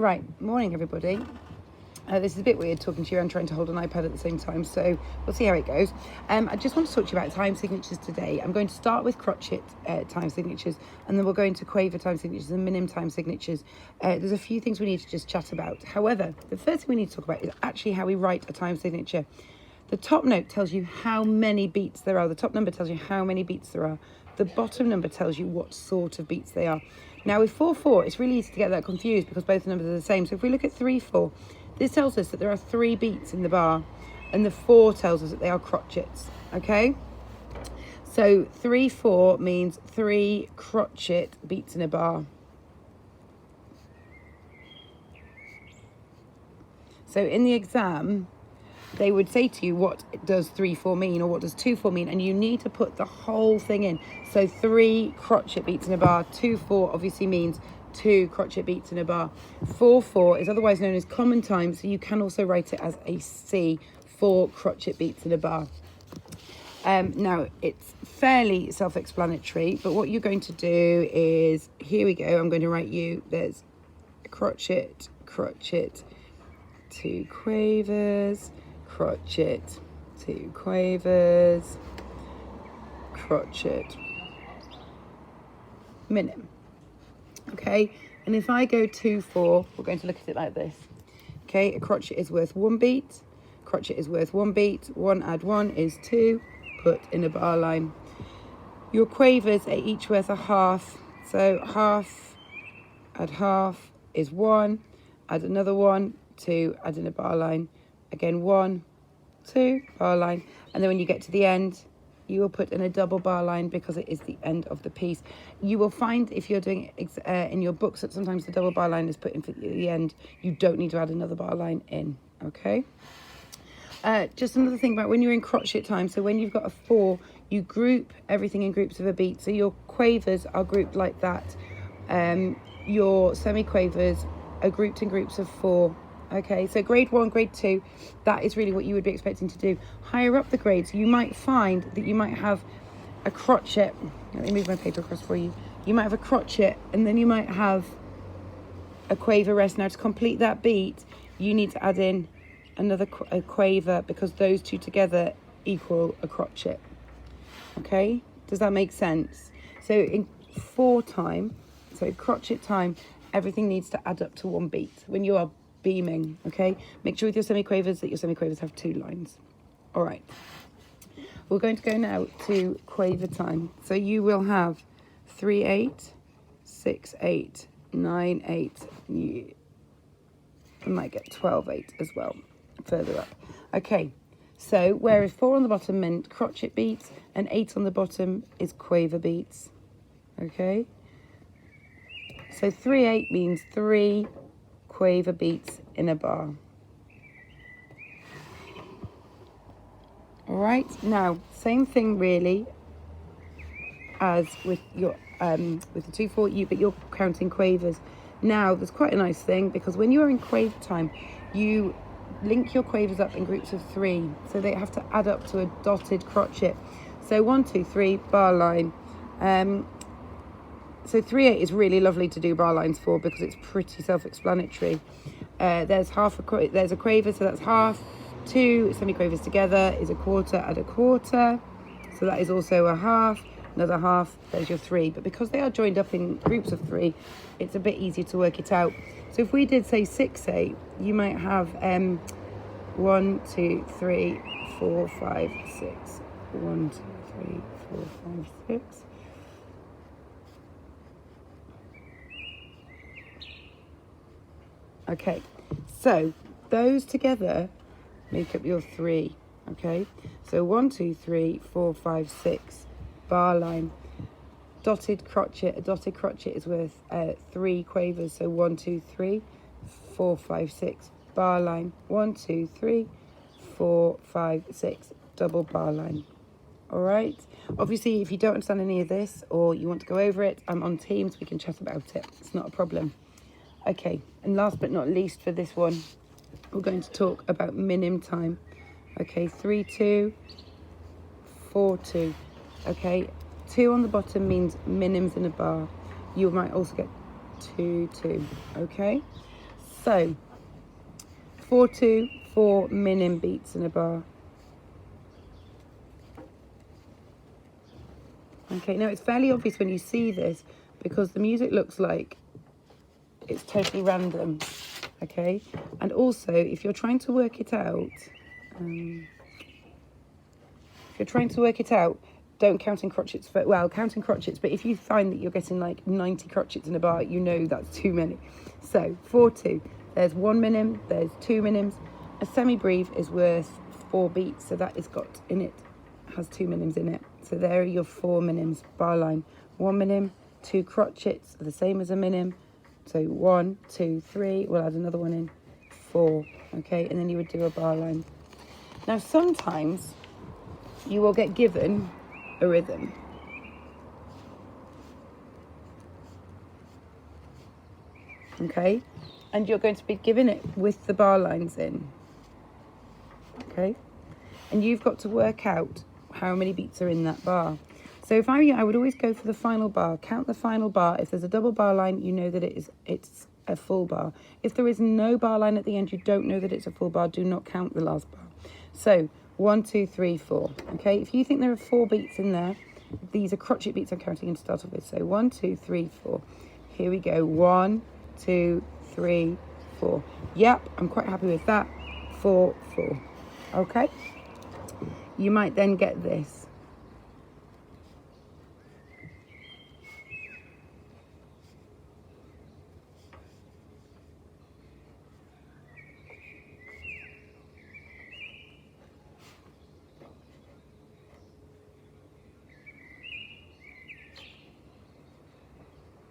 Right, morning everybody. This is a bit weird talking to you and trying to hold an iPad at the same time, so we'll see how it goes. I just want to talk to you about time signatures today. I'm going to start with crotchet time signatures, and then we'll go into quaver time signatures and minim time signatures. There's a few things we need to just chat about. However, the first thing we need to talk about is actually how we write a time signature. The top note tells you how many beats there are. The top number tells you how many beats there are. The bottom number tells you what sort of beats they are. Now with 4/4, it's really easy to get that confused because both numbers are the same. So if we look at 3/4, this tells us that there are 3 beats in the bar, and the 4 tells us that they are crotchets. Okay? So 3/4 means 3 crotchet beats in a bar. So in the exam, they would say to you, what does 3/4 mean, or what does 2/4 mean? And you need to put the whole thing in. So 3 crotchet beats in a bar. 2/4 obviously means 2 crotchet beats in a bar. 4/4 is otherwise known as common time, so you can also write it as a C, 4 crotchet beats in a bar. Now, it's fairly self-explanatory, but what you're going to do is, here we go, I'm going to write you, there's crotchet, crotchet, 2 quavers, crotchet, 2 quavers, crotchet, minim. Okay, and if I go 2/4, we're going to look at it like this. Okay, a crotchet is worth 1 beat, crotchet is worth 1 beat, 1 add 1 is 2, put in a bar line. Your quavers are each worth a half, so half add half is 1, add another 1, 2, add in a bar line, again 1, 2, bar line, and then when you get to the end, you will put in a double bar line because it is the end of the piece. You will find if you're doing in your books that sometimes the double bar line is put in for the end. You don't need to add another bar line in, okay? Just another thing about when you're in crotchet time, so when you've got a 4, you group everything in groups of a beat. So your quavers are grouped like that. Your semi-quavers are grouped in groups of 4. Okay, so grade 1, grade 2, that is really what you would be expecting to do. Higher up the grades, you might find that you might have a crotchet. Let me move my paper across for you. You might have a crotchet, and then you might have a quaver rest. Now, to complete that beat, you need to add in another quaver because those two together equal a crotchet. Okay, does that make sense? So in 4 time, so crotchet time, everything needs to add up to 1 beat. When you are beaming, okay, make sure with your semi-quavers that your semi-quavers have 2 lines. All right, we're going to go now to quaver time. So you will have 3/8, 6/8, 9/8. You might get 12/8 as well further up. Okay, so whereas 4 on the bottom meant crotchet beats and 8 on the bottom is quaver beats. Okay, so 3/8 means 3 quaver beats in a bar. All right, now same thing really as with your with the 2/4, but you're counting quavers. Now there's quite a nice thing because when you're in quaver time, you link your quavers up in groups of 3, so they have to add up to a dotted crotchet. So 1, 2, 3 bar line. So 3/8 is really lovely to do bar lines for because it's pretty self-explanatory. There's a quaver, so that's half. 2 semi-quavers together is a quarter, add a quarter. So that is also a half, another half, there's your 3. But because they are joined up in groups of 3, it's a bit easier to work it out. So if we did say 6/8, you might have 1, 2, 3, 4, 5, 6. 1, 2, 3, 4, 5, 6. Okay, so those together make up your 3, okay? So 1, 2, 3, 4, 5, 6, bar line. Dotted crotchet, a dotted crotchet is worth 3 quavers, so 1, 2, 3, 4, 5, 6, bar line. 1, 2, 3, 4, 5, 6, double bar line. All right, obviously if you don't understand any of this or you want to go over it, I'm on Teams, we can chat about it, it's not a problem. Okay, and last but not least for this one, we're going to talk about minim time. Okay, 3/2, 4/2. Okay, 2 on the bottom means minims in a bar. You might also get 2/2. Okay, So 4-2, 4 minim beats in a bar. Okay, now it's fairly obvious when you see this because the music looks like it's totally random. Okay, and also if you're trying to work it out, don't count in crotchets. Count in crotchets, but if you find that you're getting like 90 crotchets in a bar, you know that's too many. So 4-2, there's 1 minim, there's 2 minims. A semi-breve is worth 4 beats, so that is got in it, has 2 minims in it. So there are your 4 minims, bar line. 1 minim, 2 crotchets, the same as a minim. So 1, 2, 3, we'll add another one in, 4, okay? And then you would do a bar line. Now sometimes you will get given a rhythm. Okay? And you're going to be given it with the bar lines in. Okay? And you've got to work out how many beats are in that bar. So if I were you, I would always go for the final bar. Count the final bar. If there's a double bar line, you know that it's a full bar. If there is no bar line at the end, you don't know that it's a full bar. Do not count the last bar. So 1, 2, 3, 4. Okay, if you think there are 4 beats in there, these are crotchet beats I'm counting in to start off with. So 1, 2, 3, 4. Here we go. 1, 2, 3, 4. Yep, I'm quite happy with that. 4, 4. Okay. You might then get this.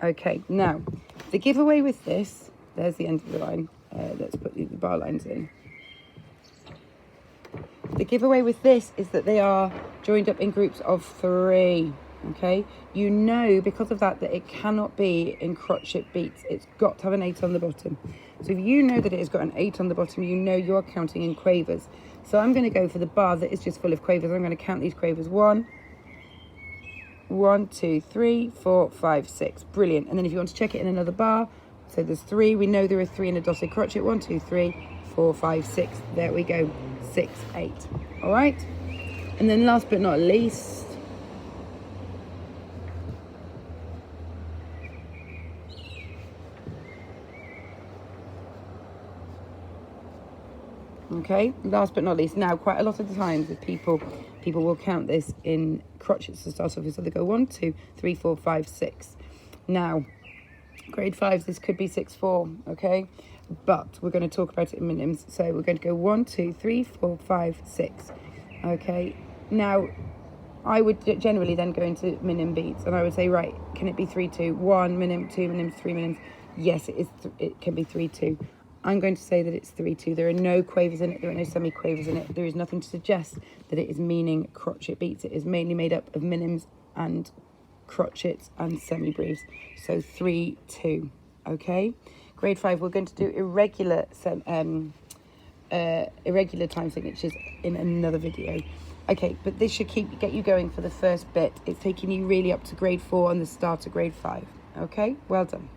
Okay, now, the giveaway with this, there's the end of the line. Let's put the bar lines in. The giveaway with this is that they are joined up in groups of 3, okay? You know, because of that it cannot be in crotchet beats. It's got to have an 8 on the bottom. So if you know that it has got an 8 on the bottom, you know you're counting in quavers. So I'm going to go for the bar that is just full of quavers. I'm going to count these quavers. 1, 2, 3, 4, 5, 6. Brilliant. And then if you want to check it in another bar, so there's 3. We know there are 3 in a dotted crotchet. 1, 2, 3, 4, 5, 6. There we go. 6, 8. All right. And then last but not least, okay, last but not least. Now, quite a lot of the times with people will count this in crotchets to start off with. So they go 1, 2, 3, 4, 5, 6. Now, grade 5s, this could be 6, 4, okay? But we're going to talk about it in minims. So we're going to go 1, 2, 3, 4, 5, 6. Okay. Now, I would generally then go into minim beats, and I would say, right, can it be 3, 2, 1 minim, 2 minims, 3 minims? Yes, it is. It can be 3, 2. I'm going to say that it's 3, 2. There are no quavers in it. There are no semi-quavers in it. There is nothing to suggest that it is meaning crotchet beats. It is mainly made up of minims and crotchets and semi-breves. So 3, 2. Okay. Grade 5, we're going to do irregular time signatures in another video. Okay, but this should get you going for the first bit. It's taking you really up to grade 4 and the start of grade 5. Okay, well done.